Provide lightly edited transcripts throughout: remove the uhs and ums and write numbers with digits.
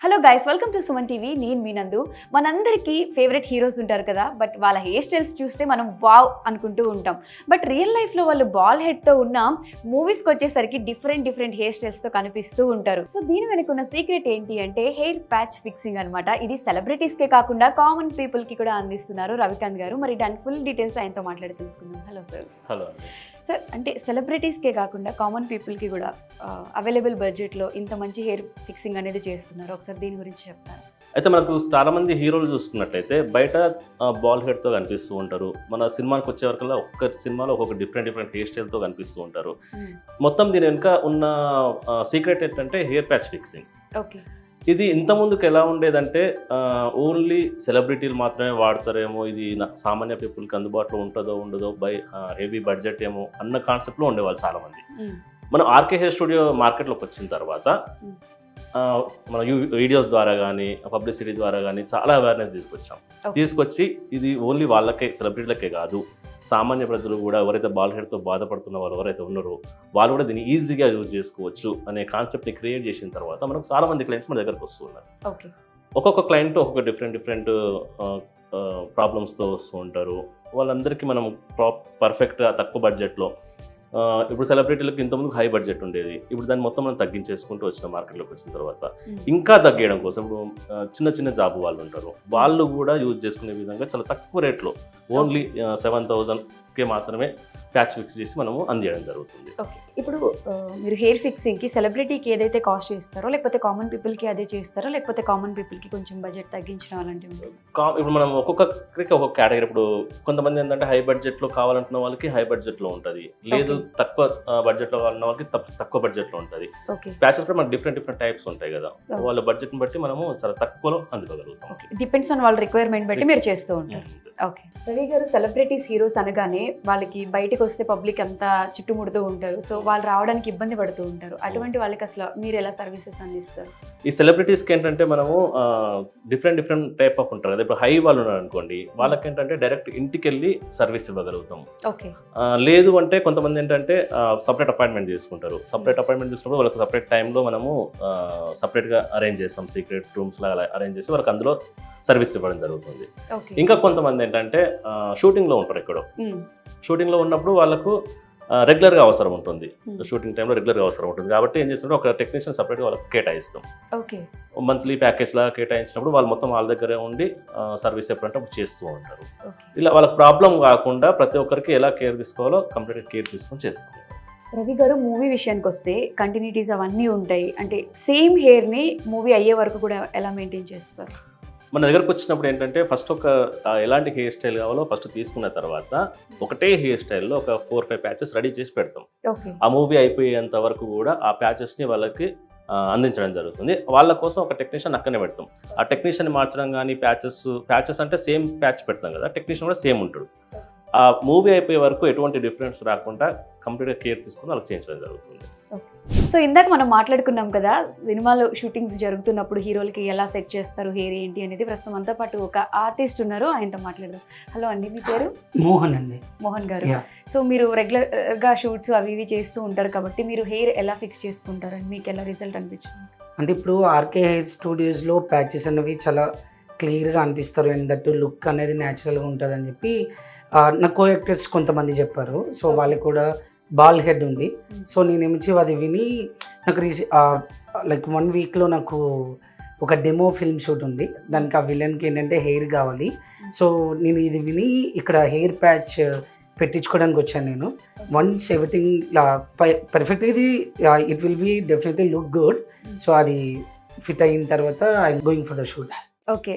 Hello guys, welcome to Suman TV. నేను మీ నందు. మనందరికీ ఫేవరెట్ హీరోస్ ఉంటారు కదా, బట్ వాళ్ళ హెయిర్ స్టైల్స్ చూస్తే మనం వావ్ అనుకుంటూ ఉంటాం. బట్ రియల్ లైఫ్లో వాళ్ళు బాల్ హెడ్తో ఉన్న మూవీస్కి వచ్చేసరికి డిఫరెంట్ హెయిర్ స్టైల్స్తో కనిపిస్తూ ఉంటారు. సో దీని వెనక ఉన్న సీక్రెట్ ఏంటి అంటే హెయిర్ ప్యాచ్ ఫిక్సింగ్ అనమాట. ఇది సెలబ్రిటీస్కే కాకుండా కామన్ పీపుల్కి కూడా అందిస్తున్నారు రవికాంత్ గారు. మరి దాని ఫుల్ డీటెయిల్స్ ఆయనతో మాట్లాడి తెలుసుకుందాం. Hello sir. హలో సార్, అంటే సెలబ్రిటీస్కే కాకుండా కామన్ పీపుల్కి కూడా అవైలబుల్ బడ్జెట్లో ఇంత మంచి హెయిర్ ఫిక్సింగ్ అనేది చేస్తున్నారు. ఒకసారి దీని గురించి చెప్తారా? అయితే మనకు చాలామంది హీరోలు చూసుకున్నట్లయితే బయట బాల్ హెడ్తో కనిపిస్తూ ఉంటారు. మన సినిమాకి వచ్చే వరకల్లా ఒక్క సినిమాలో ఒక్కొక్క డిఫరెంట్ హెయిర్ స్టైల్తో కనిపిస్తూ ఉంటారు. మొత్తం దీని వెనుక ఉన్న సీక్రెట్ ఏంటంటే హెయిర్ ప్యాచ్ ఫిక్సింగ్. ఓకే. ఇది ఇంత ముందుకు ఎలా ఉండేదంటే ఓన్లీ సెలబ్రిటీలు మాత్రమే వాడతారేమో, ఇది సామాన్య పీపుల్కి అందుబాటులో ఉంటుందో ఉండదో, బై హెవీ బడ్జెట్ ఏమో అన్న కాన్సెప్ట్లో ఉండేవాళ్ళు చాలామంది. మనం ఆర్కే హెయిర్ స్టూడియో మార్కెట్లోకి వచ్చిన తర్వాత మన వీడియోస్ ద్వారా కానీ పబ్లిసిటీ ద్వారా కానీ చాలా అవేర్నెస్ తీసుకొచ్చి ఇది ఓన్లీ వాళ్ళకే సెలబ్రిటీలకే కాదు, సామాన్య ప్రజలు కూడా ఎవరైతే బాల్ హెడ్తో బాధపడుతున్న వాళ్ళు ఎవరైతే ఉన్నారో వాళ్ళు కూడా దీన్ని ఈజీగా యూజ్ చేసుకోవచ్చు అనే కాన్సెప్ట్ని క్రియేట్ చేసిన తర్వాత మనకు చాలామంది క్లయింట్స్ మన దగ్గరకు వస్తున్నారు. ఒక్కొక్క క్లయింట్ ఒక్కొక్క డిఫరెంట్ ప్రాబ్లమ్స్తో వస్తూ ఉంటారు. వాళ్ళందరికీ మనం పర్ఫెక్ట్గా తక్కువ బడ్జెట్లో, ఇప్పుడు సెలబ్రిటీలకు ఇంతకుముందు హై బడ్జెట్ ఉండేది, ఇప్పుడు దాన్ని మొత్తం మనం తగ్గించేసుకుంటూ వచ్చిన మార్కెట్లోకి వచ్చిన తర్వాత ఇంకా తగ్గడం కోసం ఇప్పుడు చిన్న జాబ్ వాళ్ళు ఉంటారు, వాళ్ళు కూడా యూజ్ చేసుకునే విధంగా చాలా తక్కువ రేట్లో ఓన్లీ 7,000కే మాత్రమే ప్యాచ్ ఫిక్స్ చేసి మనము అందించడం జరుగుతుంది. ఓకే. ఇప్పుడు మీరు హెయిర్ ఫిక్సింగ్కి సెలబ్రిటీకి ఏదైతే కాస్ట్ చేస్తారో, లేకపోతే కామన్ పీపుల్కి అదే చేస్తారో, లేకపోతే కామన్ పీపుల్కి కొంచెం బడ్జెట్ తగ్గించడం అలాంటివి? ఇప్పుడు మనం ఒక్కొక్కరికి ఒక్కొక్క కేటగిరీ, ఇప్పుడు కొంతమంది ఏంటంటే హై బడ్జెట్లో కావాలంటున్న వాళ్ళకి హై బడ్జెట్లో ఉంటుంది, లేదు తక్కువ బడ్జెట్లో కావాలన్న వాళ్ళకి తక్కువ బడ్జెట్లో ఉంటుంది. ప్యాచెస్ కూడా మనకి డిఫరెంట్ టైప్స్ ఉంటాయి కదా, వాళ్ళ బడ్జెట్ని బట్టి మనము చాలా తక్కువలో అందుకోగలుగుతాం. డిపెండ్స్ ఆన్ వాళ్ళ రిక్వైర్మెంట్ బట్టి మీరు చేస్తూ ఉంటారు. ఓకే. రవి గారు, సెలబ్రిటీస్ హీరోస్ అనగానే వాళ్ళకి బయటకు వస్తే పబ్లిక్ అంతా చుట్టుముడుతూ ఉంటారు, సో వాళ్ళు రావడానికి ఇబ్బంది పడుతూ ఉంటారు. అటువంటి వాళ్ళకి అసలు మీరు ఎలా సర్వీసెస్ అందిస్తారు? ఈ సెలబ్రిటీస్కి ఏంటంటే మనము డిఫరెంట్ టైప్ ఆఫ్ ఉంటారు కదా. ఇప్పుడు హై వాళ్ళు ఉన్నారు అనుకోండి, వాళ్ళకి ఏంటంటే డైరెక్ట్ ఇంటికి వెళ్ళి సర్వీస్ ఇవ్వగలుగుతాం. ఓకే. లేదు అంటే కొంతమంది ఏంటంటే సపరేట్ అపాయింట్మెంట్ తీసుకుంటారు. సపరేట్ అపాయింట్మెంట్ తీసుకున్నప్పుడు వాళ్ళకి సపరేట్ టైంలో మనము సపరేట్గా అరేంజ్ చేస్తాం, సీక్రెట్ రూమ్స్ లాగా అరేంజ్ చేసి వాళ్ళకి అందులో సర్వీస్ ఇవ్వడం జరుగుతుంది. ఇంకా కొంతమంది ఏంటంటే షూటింగ్లో ఉంటారు, ఎక్కడో షూటింగ్లో ఉన్నప్పుడు వాళ్ళకు రెగ్యులర్గా అవసరం ఉంటుంది, షూటింగ్ టైంలో రెగ్యులర్గా అవసరం ఉంటుంది. కాబట్టి ఏం చేస్తుంటే ఒక టెక్నీషియన్ సపరేట్గా వాళ్ళకి కేటాయిస్తాం. మంత్లీ ప్యాకేజ్లా కేటాయించినప్పుడు వాళ్ళు మొత్తం వాళ్ళ దగ్గరే ఉండి సర్వీస్ ఎప్పుడంటే అప్పుడు చేస్తూ ఉంటారు. ఇలా వాళ్ళకి ప్రాబ్లం కాకుండా ప్రతి ఒక్కరికి ఎలా కేర్ తీసుకోవాలో కంప్లీట్గా కేర్ తీసుకొని చేస్తాం. రవి గారు, మూవీ విషయానికి వస్తే కంటిన్యూటీస్ అవన్నీ ఉంటాయి, అంటే సేమ్ హెయిర్ని మూవీ అయ్యే వరకు కూడా ఎలా మెయింటైన్ చేస్తారు? మన దగ్గరకు వచ్చినప్పుడు ఏంటంటే ఫస్ట్ ఎలాంటి హెయిర్ స్టైల్ కావాలో ఫస్ట్ తీసుకున్న తర్వాత ఒకటే హెయిర్ స్టైల్లో ఒక 4-5 ప్యాచెస్ రెడీ చేసి పెడతాం. ఆ మూవీ అయిపోయేంత వరకు కూడా ఆ ప్యాచెస్ని వాళ్ళకి అందించడం జరుగుతుంది. వాళ్ళ కోసం ఒక టెక్నీషియన్ అక్కనే పెడతాం. ఆ టెక్నీషియన్ మార్చడం కానీ ప్యాచెస్ అంటే సేమ్ ప్యాచ్ పెడతాం కదా, టెక్నీషియన్ కూడా సేమ్ ఉంటాడు. ఆ మూవీ అయిపోయే వరకు ఎటువంటి డిఫరెన్స్ రాకుండా కంప్లీట్గా కేర్ తీసుకుని వాళ్ళకి చేయించడం జరుగుతుంది. సో ఇందాక మనం మాట్లాడుకున్నాం కదా, సినిమాలో షూటింగ్స్ జరుగుతున్నప్పుడు హీరోలకి ఎలా సెట్ చేస్తారు హెయిర్ ఏంటి అనేది. ప్రస్తుతం అంతా పాటు ఒక ఆర్టిస్ట్ ఉన్నారు, ఆయనతో మాట్లాడదాం. హలో అండి, మీ పేరు? మోహన్ అండి. మోహన్ గారు, సో మీరు రెగ్యులర్గా షూట్స్ అవి ఇవి చేస్తూ ఉంటారు కాబట్టి మీరు హెయిర్ ఎలా ఫిక్స్ చేసుకుంటారండి? మీకు ఎలా రిజల్ట్ అనిపించింది? అంటే ఇప్పుడు ఆర్కే హెయిర్ స్టూడియోస్లో ప్యాచెస్ అనేవి చాలా క్లియర్గా అనిపిస్తారు, అండ్ దట్ లుక్ అనేది న్యాచురల్గా ఉంటుంది అని చెప్పి నా కో యాక్టర్స్ కొంతమంది చెప్పారు. సో వాళ్ళకి కూడా బాల్ హెడ్ ఉంది. సో నేనేమిచ్చి అది విని నాకు లైక్ 1 వీక్లో నాకు ఒక డెమో ఫిల్మ్ షూట్ ఉంది. దానికి ఆ విలన్కి ఏంటంటే హెయిర్ కావాలి. సో నేను ఇది విని ఇక్కడ హెయిర్ ప్యాచ్ పెట్టించుకోవడానికి వచ్చాను నేను. వన్స్ ఎవ్రీథింగ్ పర్ఫెక్ట్, ఇది it will be definitely look good. So అది ఫిట్ అయిన తర్వాత I'm going for the shoot. Okay.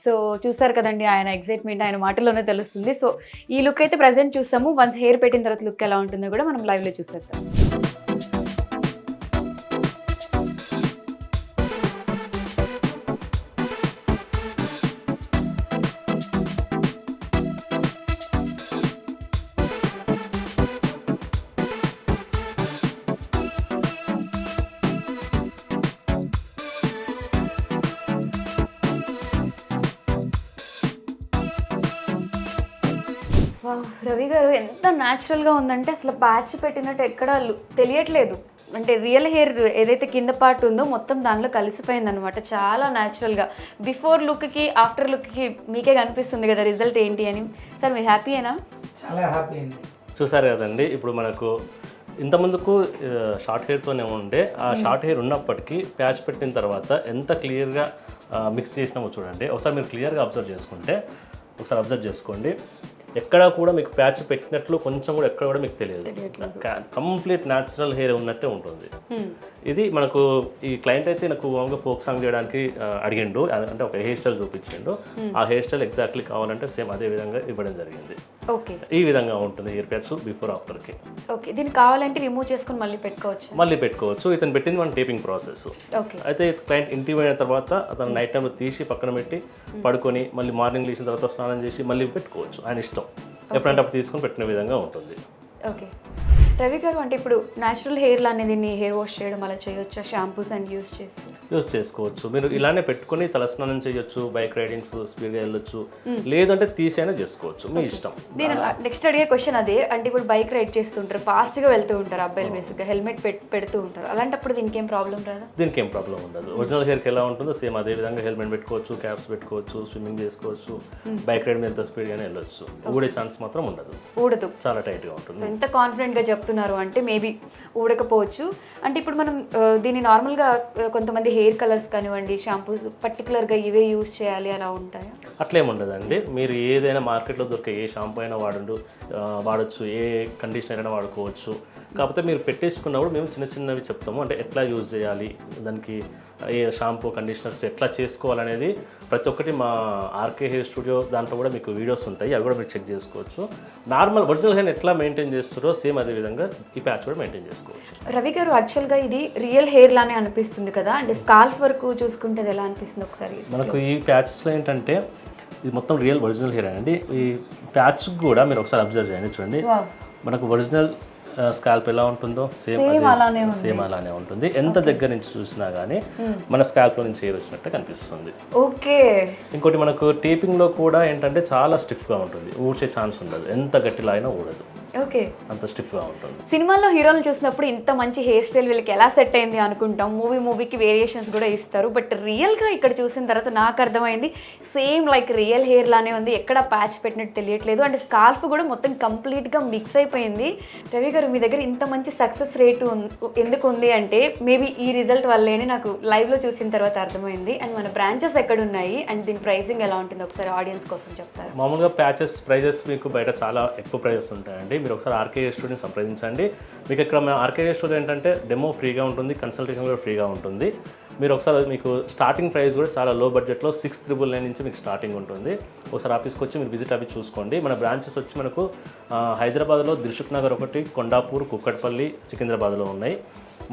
So చూసారు కదండి, ఆయన ఎక్సైట్మెంట్ ఆయన మాటల్లోనే తెలుస్తుంది. సో ఈ లుక్ అయితే ప్రజెంట్ చూసాము. వన్స్ హెయిర్ పెట్టిన తర్వాత లుక్ ఎలా ఉంటుందో కూడా మనం లైవ్లో చూసేస్తాం. రవి గారు, ఎంత న్యాచురల్గా ఉందంటే అసలు ప్యాచ్ పెట్టినట్టు ఎక్కడ తెలియట్లేదు. అంటే రియల్ హెయిర్ ఏదైతే కింద పార్ట్ ఉందో మొత్తం దానిలో కలిసిపోయింది అనమాట, చాలా న్యాచురల్గా. బిఫోర్ లుక్కి ఆఫ్టర్ లుక్కి మీకే కనిపిస్తుంది కదా రిజల్ట్ ఏంటి అని. సార్ మీరు హ్యాపీయేనా? చాలా హ్యాపీ అండి. చూసారు కదండి, ఇప్పుడు మనకు ఇంతకుముందుకు షార్ట్ హెయిర్తోనే ఉండే ఆ షార్ట్ హెయిర్ ఉన్నప్పటికీ ప్యాచ్ పెట్టిన తర్వాత ఎంత క్లియర్గా మిక్స్ చేసినామో చూడండి. ఒకసారి మీరు క్లియర్గా అబ్జర్వ్ చేసుకోండి. ఎక్కడ కూడా మీకు ప్యాచ్ పెట్టినట్లు కొంచెం కూడా ఎక్కడ కూడా మీకు తెలియదు. కంప్లీట్ న్యాచురల్ హెయిర్ ఉన్నట్టే ఉంటుంది. ఇది మనకు ఈ క్లయింట్ అయితే నాకు మామూలుగా ఫోక్ సాంగ్ చేయడానికి అడిగిండు, అంటే ఒక హెయిర్ స్టైల్ చూపించిండు. ఆ హెయిర్ స్టైల్ ఎగ్జాక్ట్లీ కావాలంటే సేమ్ అదే విధంగా ఇవ్వడం జరిగింది. ఓకే, ఈ ఈ విధంగా ఉంటుంది హెయిర్ ప్యాచ్ బిఫోర్ ఆఫ్టర్కి. ఓకే, దీనికి కావాలంటే రిమూవ్ చేసుకొని మళ్ళీ పెట్టుకోవచ్చు. ఇతను పెట్టింది మన టేపింగ్ ప్రాసెస్. ఓకే, అయితే క్లయింట్ ఇంటికి పోయిన తర్వాత అతను నైట్ టైంలో తీసి పక్కన పెట్టి పడుకొని మళ్ళీ మార్నింగ్ లేచిన తర్వాత స్నానం చేసి మళ్ళీ పెట్టుకోవచ్చు, ఆయన ఇష్టం. ఎప్పుడంటే అప్పుడు తీసుకొని పెట్టిన విధంగా ఉంటుంది. ఓకే. రవి గారు, అంటే ఇప్పుడు న్యాచురల్ హెయిర్ అనేది హెయిర్ వాష్ చేయడం అలా చేయొచ్చా? షాంపూస్ అండ్ యూజ్ చేసుకోవచ్చు. మీరు ఇలానే పెట్టుకుని తలస్నానం చేయొచ్చు, బైక్ రైడింగ్స్ స్పీడ్గా వెళ్ళొచ్చు, లేదంటే తీసైనా చేసుకోవచ్చు, మీ ఇష్టం. నేను నెక్స్ట్ అడిగే క్వశ్చన్ అదే. అంటే ఇప్పుడు బైక్ రైడ్ చేస్తుంటారు, ఫాస్ట్గా వెళ్తూ ఉంటారు అబ్బాయిలు, బేసిక్గా హెల్మెట్ పెడుతూ ఉంటారు. అలాంటప్పుడు దీనికి ఏం ప్రాబ్లం రాదా? దీనికి ఏం ప్రాబ్లం ఉండదు. ఒరిజినల్ హెయిర్కి ఎలా ఉంటుందో సేమ్ అదే విధంగా హెల్మెట్ పెట్టుకోవచ్చు, క్యాప్స్ పెట్టుకోవచ్చు, స్విమ్మింగ్ చేసుకోవచ్చు, బైక్ రైడ్ ఎంత స్పీడ్గానే వెళ్ళొచ్చు. ఊడే ఛాన్స్ మాత్రం ఉండదు, ఊడదు, చాలా టైట్గా ఉంటుంది. ఎంత కాన్ఫిడెంట్గా చెప్తున్నారు అంటే మేబీ ఊడకపోవచ్చు. అంటే ఇప్పుడు మనం దీన్ని నార్మల్గా కొంతమంది హెయిర్ కలర్స్ కానివ్వండి, షాంపూస్ పర్టికులర్గా ఇవే యూజ్ చేయాలి అలా ఉంటాయా? అట్లేం ఉండదండి. మీరు ఏదైనా మార్కెట్లో దొరికే ఏ షాంపూ అయినా వాడచ్చు, ఏ కండిషనర్ అయినా వాడుకోవచ్చు. కాకపోతే మీరు పెట్టేసుకున్నప్పుడు మేము చిన్నవి చెప్తాము, అంటే ఎట్లా యూజ్ చేయాలి, దానికి ఏ షాంపూ కండిషనర్స్ ఎట్లా చేసుకోవాలనేది ప్రతి ఒక్కటి మా ఆర్కే హెయిర్ స్టూడియో దాంట్లో కూడా మీకు వీడియోస్ ఉంటాయి, అవి కూడా మీరు చెక్ చేసుకోవచ్చు. నార్మల్ ఒరిజినల్ హెయిర్ ఎట్లా మెయింటైన్ చేస్తారో సేమ్ అదే విధంగా ఈ ప్యాచ్ కూడా మెయింటైన్ చేసుకోవచ్చు. రవి గారు, యాక్చువల్గా ఇది రియల్ హెయిర్ లానే అనిపిస్తుంది కదా, అంటే స్కాల్ఫ్ వరకు చూసుకుంటే ఎలా అనిపిస్తుంది ఒకసారి? మనకు ఈ ప్యాచెస్లో ఏంటంటే ఇది మొత్తం రియల్ ఒరిజినల్ హెయిర్ అండి. ఈ ప్యాచ్ కూడా మీరు ఒకసారి అబ్జర్వ్ చేయండి, చూడండి. మనకు ఒరిజినల్ స్కాల్ప్ ఎలా ఉంటుందో సేమ్ అలానే ఉంటుంది. ఎంత దగ్గర నుంచి చూసినా కానీ మన స్కాల్ప్ లో నుంచి హెయిర్ వచ్చినట్టు కనిపిస్తుంది. ఓకే. ఇంకోటి మనకు టేపింగ్ లో కూడా ఏంటంటే చాలా స్టిఫ్ గా ఉంటుంది, ఊడ్చే ఛాన్స్ ఉండదు, ఎంత గట్టిలా అయినా ఊడదు, ఓకే, అంత స్టిఫ్ గా ఉంటుంది. సినిమాల్లో హీరోలు చూసినప్పుడు ఇంత మంచి హెయిర్ స్టైల్ వీళ్ళకి ఎలా సెట్ అయింది అనుకుంటాం, మూవీకి వేరియేషన్స్ కూడా ఇస్తారు. బట్ రియల్గా ఇక్కడ చూసిన తర్వాత నాకు అర్థమైంది సేమ్ లైక్ రియల్ హెయిర్ లానే ఉంది, ఎక్కడ ప్యాచ్ పెట్టినట్టు తెలియట్లేదు. అండ్ స్కాల్ఫ్ కూడా మొత్తం కంప్లీట్గా మిక్స్ అయిపోయింది. రవి గారు, మీ దగ్గర ఇంత మంచి సక్సెస్ రేటు ఎందుకు ఉంది అంటే మేబీ ఈ రిజల్ట్ వల్లేనే నాకు లైవ్లో చూసిన తర్వాత అర్థమైంది. అండ్ మన బ్రాంచెస్ ఎక్కడ ఉన్నాయి అండ్ దీని ప్రైసింగ్ ఎలా ఉంటుంది ఒకసారి ఆడియన్స్ కోసం చెప్తారు? మామూలుగా ప్యాచెస్ ప్రైజెస్ మీకు బయట చాలా ఎక్కువ ప్రైజెస్ ఉంటాయండి. మీరు ఒకసారి ఆర్కే హెయిర్ స్టూడియోని సంప్రదించండి. మీకు ఇక్కడ ఆర్కే హెయిర్ స్టూడియో ఏంటంటే డెమో ఫ్రీగా ఉంటుంది, కన్సల్టేషన్ కూడా ఫ్రీగా ఉంటుంది. మీరు ఒకసారి మీకు స్టార్టింగ్ ప్రైస్ కూడా చాలా లో బడ్జెట్లో 699 నుంచి మీకు స్టార్టింగ్ ఉంటుంది. ఒకసారి ఆఫీస్కి వచ్చి మీరు విజిట్ అవి చూసుకోండి. మన బ్రాంచెస్ వచ్చి మనకు హైదరాబాద్లో దిల్సుఖ్ నగర్ ఒకటి, కొండాపూర్, కుక్కట్పల్లి, సికింద్రాబాద్లో ఉన్నాయి.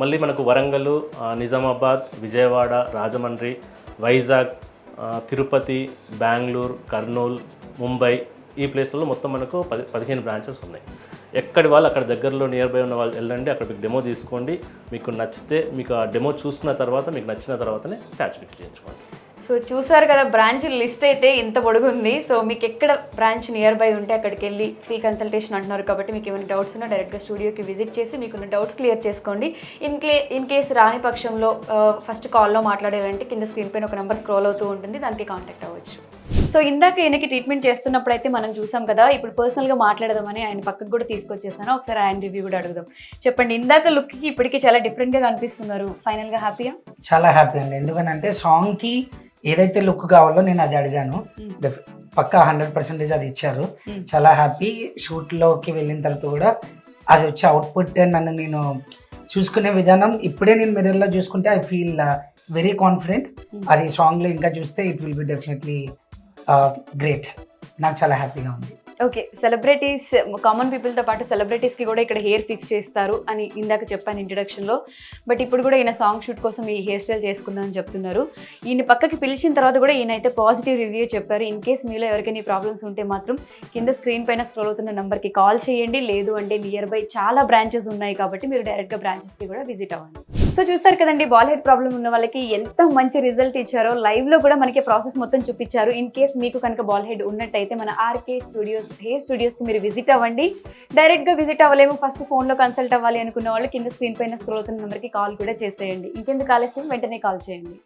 మళ్ళీ మనకు వరంగల్, నిజామాబాద్, విజయవాడ, రాజమండ్రి, వైజాగ్, తిరుపతి, బెంగళూరు, కర్నూలు, ముంబై, ఈ ప్లేస్లలో మొత్తం మనకు 15 బ్రాంచెస్ ఉన్నాయి. ఎక్కడి వాళ్ళు అక్కడ దగ్గరలో నియర్ బై ఉన్న వాళ్ళు వెళ్ళండి, అక్కడ మీకు డెమో తీసుకోండి. మీకు నచ్చితే మీకు ఆ డెమో చూసుకున్న తర్వాత మీకు నచ్చిన తర్వాతనే ప్యాచ్ ఫిక్స్ చేయించుకోండి. సో చూసారు కదా, బ్రాంచ్ లిస్ట్ అయితే ఇంత పొడుగుంది. సో మీకు ఎక్కడ బ్రాంచ్ నియర్ బై ఉంటే అక్కడికి వెళ్ళి ఫ్రీ కన్సల్టేషన్ అంటున్నారు కాబట్టి మీకు ఏమైనా డౌట్స్ ఉన్నా డైరెక్ట్గా స్టూడియోకి విజిట్ చేసి మీకున్న డౌట్స్ క్లియర్ చేసుకోండి. ఇన్ కేస్ రాని పక్షంలో ఫస్ట్ కాల్లో మాట్లాడాలంటే కింద స్క్రీన్ పైన ఒక నెంబర్ స్క్రోల్ అవుతూ ఉంటుంది, దానికి కాంటాక్ట్ అవ్వచ్చు. సో ఇందాక ఈయనకి ట్రీట్మెంట్ చేస్తున్నప్పుడు అయితే మనం చూసాం కదా, ఇప్పుడు పర్సనల్గా మాట్లాడదామని ఆయన పక్కకు కూడా తీసుకొచ్చేసాను. ఒకసారి ఆయన రివ్యూ కూడా అడుగుదాం. చెప్పండి, ఇందాక లుక్కి ఇప్పటికీ చాలా డిఫరెంట్గా కనిపిస్తున్నారు. ఫైనల్గా హ్యాపీయా? చాలా హ్యాపీ అండి. ఎందుకంటే సాంగ్కి ఏదైతే లుక్ కావాలో నేను అది అడిగాను, పక్కా 100% అది ఇచ్చారు. చాలా హ్యాపీ. షూట్లోకి వెళ్ళిన తర్వాత కూడా అది వచ్చే అవుట్పుట్ నన్ను నేను చూసుకునే విధానం, ఇప్పుడే నేను మిర్రర్లో చూసుకుంటే ఐ ఫీల్ వెరీ కాన్ఫిడెంట్. అది సాంగ్లో ఇంకా చూస్తే it will be definitely great. నాకు చాలా హ్యాపీగా ఉంది. ఓకే, సెలబ్రిటీస్, కామన్ పీపుల్తో పాటు సెలబ్రిటీస్కి కూడా ఇక్కడ హెయిర్ ఫిక్స్ చేస్తారు అని ఇందాక చెప్పాను ఇంట్రడక్షన్లో. బట్ ఇప్పుడు కూడా ఈయన సాంగ్ షూట్ కోసం ఈ హెయిర్ స్టైల్ చేసుకుందామని చెప్తున్నారు. ఈయన పక్కకి పిలిచిన తర్వాత కూడా ఈయన అయితే పాజిటివ్ రివ్యూ చెప్పారు. ఇన్ కేస్ మీలో ఎవరికైనా ప్రాబ్లమ్స్ ఉంటే మాత్రం కింద స్క్రీన్ పైన స్క్రోల్ అవుతున్న నెంబర్కి కాల్ చేయండి, లేదు అంటే నియర్ బై చాలా బ్రాంచెస్ ఉన్నాయి కాబట్టి మీరు డైరెక్ట్గా బ్రాంచెస్కి కూడా విజిట్ అవ్వండి. సో సో చూసారు కదండి, బాల్ హెడ్ ప్రాబ్లం ఉన్న వాళ్ళకి ఎంత మంచి రిజల్ట్ ఇచ్చారో లైవ్లో కూడా మనకి ప్రాసెస్ మొత్తం చూపించారు. ఇన్ కేస్ మీకు కనుక బాల్ హెడ్ ఉన్నట్టయితే మన ఆర్కే స్టూడియోస్ హెయిర్ స్టూడియోస్కి మీరు విజిట్ అవ్వండి. డైరెక్ట్గా విజిట్ అవ్వలేము, ఫస్ట్ ఫోన్లో కన్సల్ట్ అవ్వాలి అనుకున్న వాళ్ళు కింద స్క్రీన్ పైన స్క్రోల్ అవుతున్న నెంబర్కి కాల్ కూడా చేసేయండి. ఇంకెందుకు ఆలస్యం, వెంటనే కాల్ చేయండి.